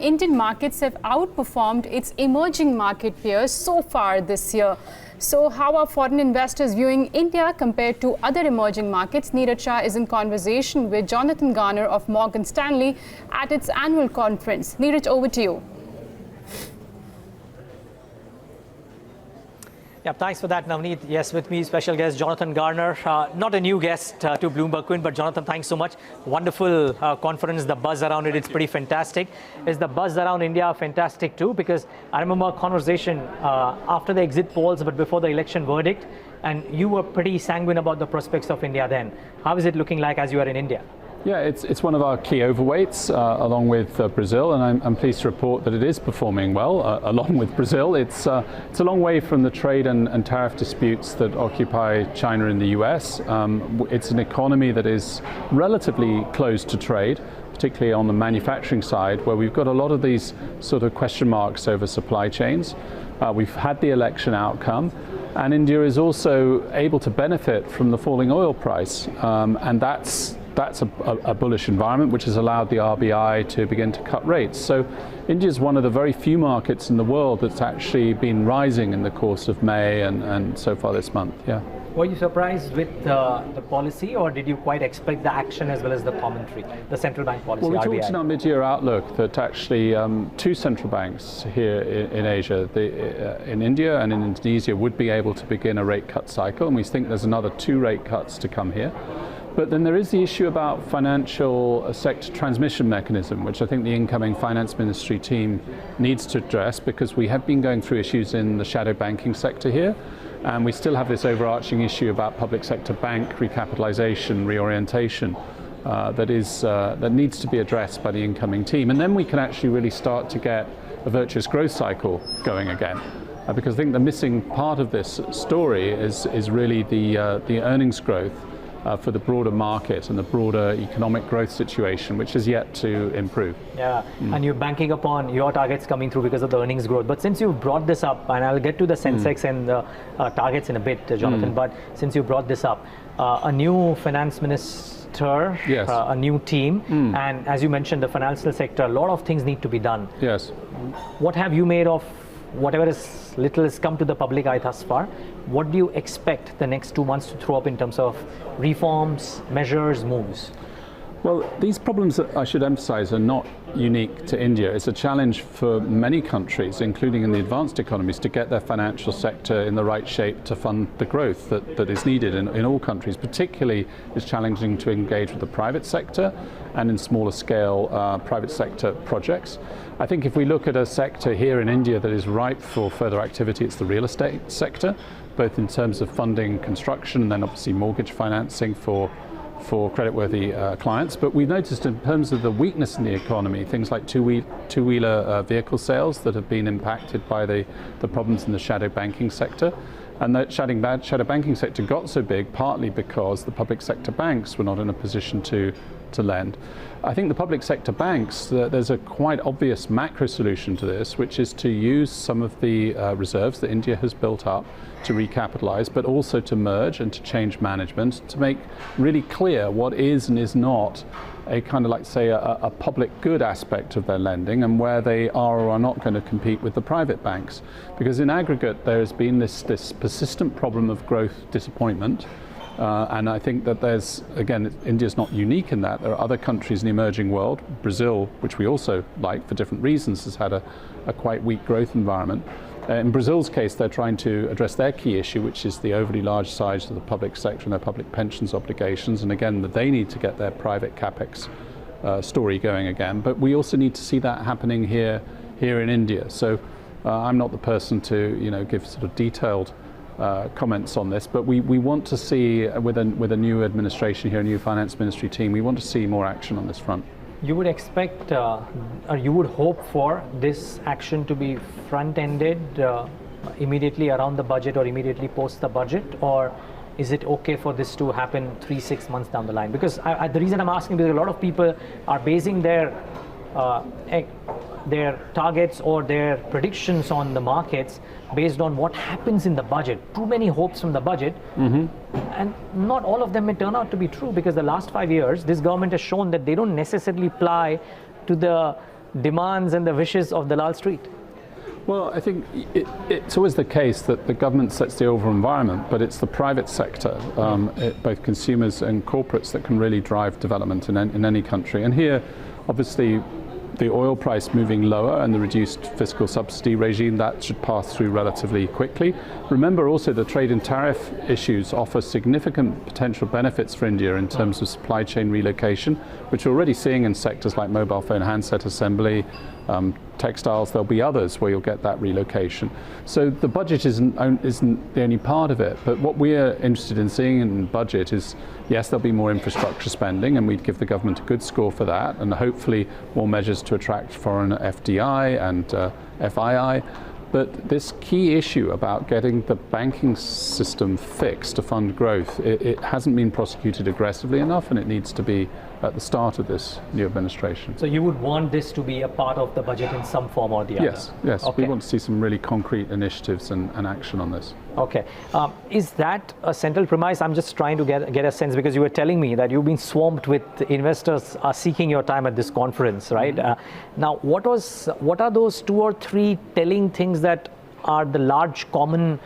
Indian markets have outperformed its emerging market peers so far this year. So how are foreign investors viewing India compared to other emerging markets? Neeraj Shah is in conversation with Jonathan Garner of Morgan Stanley at its annual conference. Neeraj, over to you. Yeah, thanks for that, Navneet. Yes, with me, special guest Jonathan Garner. Not a new guest to Bloomberg Quint, but Jonathan, thanks so much. Wonderful conference, the buzz around it, it's pretty fantastic. Is the buzz around India fantastic too? Because I remember a conversation after the exit polls, but before the election verdict, and you were pretty sanguine about the prospects of India then. How is it looking like as you are in India? Yeah, it's one of our key overweights, along with Brazil, and I'm pleased to report that it is performing well, along with Brazil. It's a long way from the trade and tariff disputes that occupy China and the US. It's an economy that is relatively closed to trade, particularly on the manufacturing side, where we've got a lot of these sort of question marks over supply chains. We've had the election outcome, and India is also able to benefit from the falling oil price, and that's a bullish environment, which has allowed the RBI to begin to cut rates. So India is one of the very few markets in the world that's actually been rising in the course of May and so far this month. Yeah. Were you surprised with the policy, or did you quite expect the action as well as the commentary, the central bank policy? Well, we RBI? talked in our mid-year outlook that actually two central banks here in Asia, in India and in Indonesia, would be able to begin a rate cut cycle, and we think there's another 2 rate cuts to come here. But then there is the issue about financial sector transmission mechanism, which I think the incoming finance ministry team needs to address, because we have been going through issues in the shadow banking sector here, and we still have this overarching issue about public sector bank recapitalization, reorientation, that needs to be addressed by the incoming team. And then we can actually really start to get a virtuous growth cycle going again. Because I think the missing part of this story is really the earnings growth for the broader market and the broader economic growth situation, which is yet to improve. Yeah, and you're banking upon your targets coming through because of the earnings growth. But since you brought this up, and I'll get to the Sensex and the targets in a bit, Jonathan, but since you brought this up, a new finance minister, yes. A new team, and as you mentioned, the financial sector, a lot of things need to be done. Yes. What have you made of whatever is little has come to the public eye thus far? What do you expect the next 2 months to throw up in terms of reforms, measures, moves? Well, these problems, I should emphasize, are not unique to India. It's a challenge for many countries, including in the advanced economies, to get their financial sector in the right shape to fund the growth that is needed in all countries. Particularly, it's challenging to engage with the private sector and in smaller scale private sector projects. I think if we look at a sector here in India that is ripe for further activity, it's the real estate sector, both in terms of funding construction and then obviously mortgage financing for creditworthy clients. But we've noticed in terms of the weakness in the economy, things like two-wheeler vehicle sales that have been impacted by the problems in the shadow banking sector. And that shadow banking sector got so big partly because the public sector banks were not in a position to lend. I think the public sector banks, there's a quite obvious macro solution to this, which is to use some of the reserves that India has built up to recapitalize, but also to merge and to change management, to make really clear what is and is not a kind of, like, say, a public good aspect of their lending, and where they are or are not going to compete with the private banks. Because in aggregate, there has been this persistent problem of growth disappointment. And I think that there's, again, India's not unique in that. There are other countries in the emerging world. Brazil, which we also like for different reasons, has had a quite weak growth environment. In Brazil's case, they're trying to address their key issue, which is the overly large size of the public sector and their public pensions obligations. And again, that they need to get their private capex story going again. But we also need to see that happening here in India. So I'm not the person to give sort of detailed comments on this, but we want to see, with a new administration here, a new finance ministry team, we want to see more action on this front. You would expect, or you would hope for this action to be front-ended immediately around the budget or immediately post the budget, or is it okay for this to happen 3-6 months down the line? Because the reason I'm asking, because a lot of people are basing their targets or their predictions on the markets based on what happens in the budget. Too many hopes from the budget, and not all of them may turn out to be true, because the last 5 years, this government has shown that they don't necessarily apply to the demands and the wishes of the Lal Street? Well, I think it's always the case that the government sets the overall environment, but it's the private sector, both consumers and corporates, that can really drive development in any country. And here, obviously, the oil price moving lower and the reduced fiscal subsidy regime, that should pass through relatively quickly. Remember also the trade and tariff issues offer significant potential benefits for India in terms of supply chain relocation, which we're already seeing in sectors like mobile phone handset assembly, textiles. There'll be others where you'll get that relocation. So the budget isn't the only part of it, but what we're interested in seeing in the budget is, yes, there'll be more infrastructure spending, and we'd give the government a good score for that, and hopefully more measures to attract foreign FDI and FII. But this key issue about getting the banking system fixed to fund growth, it hasn't been prosecuted aggressively enough, and it needs to be at the start of this new administration. So you would want this to be a part of the budget in some form or the other? Yes. Okay. We want to see some really concrete initiatives and action on this. Okay. Is that a central premise? I'm just trying to get a sense, because you were telling me that you've been swamped with investors seeking your time at this conference, right? Mm-hmm. Now, what are those 2 or 3 telling things that are the large common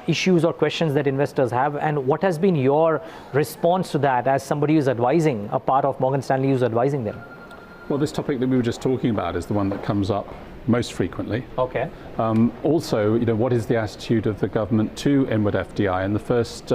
issues or questions that investors have, and what has been your response to that as somebody who's advising, a part of Morgan Stanley who's advising them? Well, this topic that we were just talking about is the one that comes up most frequently. Okay. Also, what is the attitude of the government to inward FDI? In the first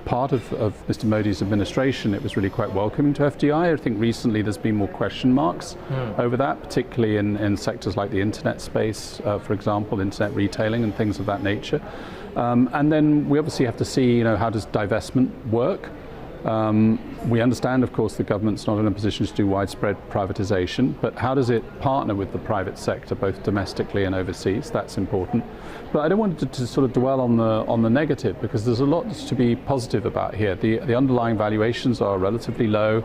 part of Mr. Modi's administration, it was really quite welcoming to FDI. I think recently there's been more question marks over that, particularly in sectors like the internet space, for example, internet retailing and things of that nature. And then we obviously have to see, how does divestment work? We understand, of course, the government's not in a position to do widespread privatization, but how does it partner with the private sector, both domestically and overseas? That's important. But I don't want to sort of dwell on the negative, because there's a lot to be positive about here. The underlying valuations are relatively low.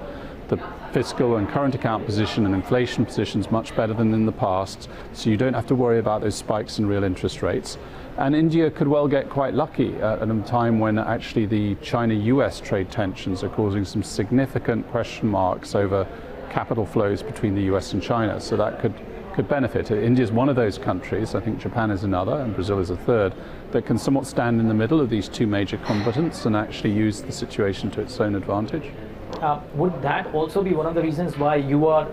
The fiscal and current account position and inflation position is much better than in the past, so you don't have to worry about those spikes in real interest rates. And India could well get quite lucky at a time when actually the China-US trade tensions are causing some significant question marks over capital flows between the US and China. So that could benefit. India is one of those countries, I think Japan is another, and Brazil is a third, that can somewhat stand in the middle of these 2 major combatants and actually use the situation to its own advantage. Would that also be one of the reasons why you are,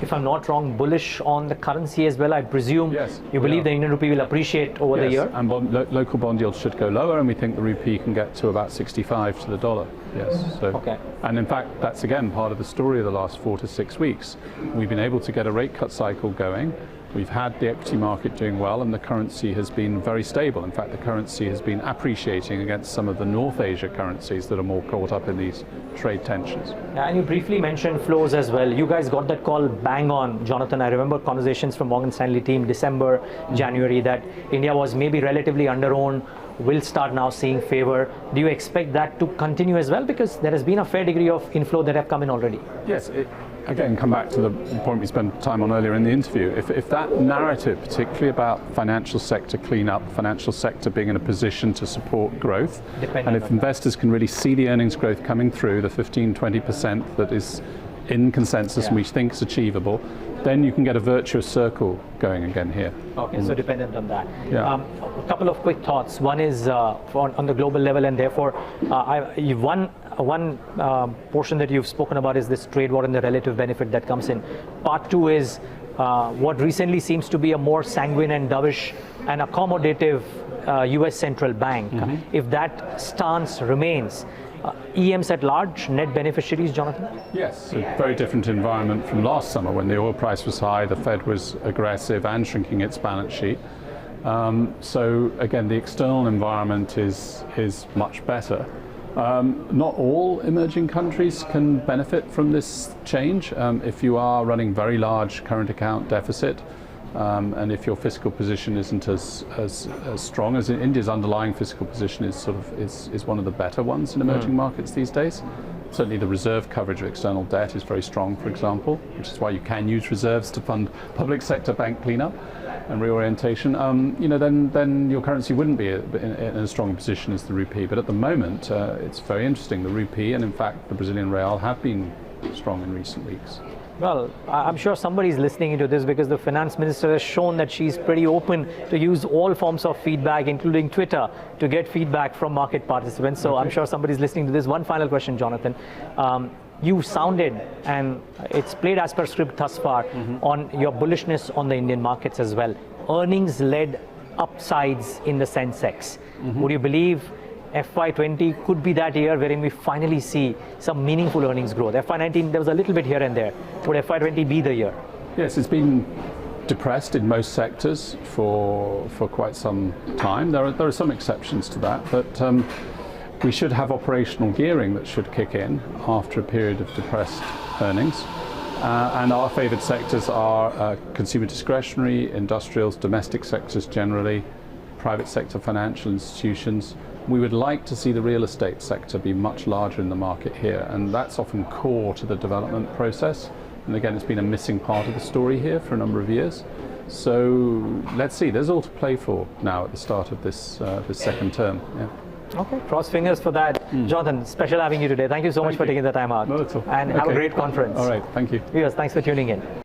if I'm not wrong, bullish on the currency as well? I presume you believe the Indian rupee will appreciate over the year? And local bond yields should go lower, and we think the rupee can get to about 65 to the dollar. Yes. So, okay. And in fact, that's again part of the story of the last 4 to 6 weeks. We've been able to get a rate cut cycle going. We've had the equity market doing well, and the currency has been very stable. In fact, the currency has been appreciating against some of the North Asia currencies that are more caught up in these trade tensions. And you briefly mentioned flows as well. You guys got that call bang on, Jonathan. I remember conversations from Morgan Stanley team December, January, that India was maybe relatively under-owned, will start now seeing favor. Do you expect that to continue as well? Because there has been a fair degree of inflow that have come in already. Yes. Again, come back to the point we spent time on earlier in the interview. If that narrative, particularly about financial sector cleanup, financial sector being in a position to support growth, and if investors can really see the earnings growth coming through, the 15-20% that is in consensus and we think is achievable, then you can get a virtuous circle going again here. Okay, so dependent on that. Yeah. A couple of quick thoughts. One is on the global level, and therefore, one portion that you've spoken about is this trade war and the relative benefit that comes in. Part 2 is what recently seems to be a more sanguine and dovish and accommodative US central bank. If that stance remains, EMs at large, net beneficiaries, Jonathan? Yes, a very different environment from last summer when the oil price was high, the Fed was aggressive and shrinking its balance sheet. So again, the external environment is much better. Not all emerging countries can benefit from this change. If you are running very large current account deficit, and if your fiscal position isn't as strong as India's underlying fiscal position is one of the better ones in emerging markets these days. Certainly the reserve coverage of external debt is very strong, for example, which is why you can use reserves to fund public sector bank cleanup and reorientation. Then your currency wouldn't be in a strong position as the rupee. But at the moment, it's very interesting. The rupee and in fact the Brazilian real have been strong in recent weeks. Well, I'm sure somebody's listening into this because the finance minister has shown that she's pretty open to use all forms of feedback, including Twitter, to get feedback from market participants. So I'm sure somebody's listening to this. One final question, Jonathan. You sounded, and it's played as per script thus far, on your bullishness on the Indian markets as well. Earnings-led upsides in the Sensex. Would you believe FY20 could be that year wherein we finally see some meaningful earnings growth? FY19, there was a little bit here and there. Would FY20 be the year? Yes, it's been depressed in most sectors for quite some time. There are some exceptions to that, but we should have operational gearing that should kick in after a period of depressed earnings. And our favoured sectors are consumer discretionary, industrials, domestic sectors generally, private sector financial institutions. We would like to see the real estate sector be much larger in the market here, and that's often core to the development process. And again, it's been a missing part of the story here for a number of years. So let's see, there's all to play for now at the start of this second term. Yeah. Okay, cross fingers for that. Jonathan, special having you today. Thank you so much for taking the time out. No, that's all. And have a great conference. All right, thank you. Viewers, thanks for tuning in.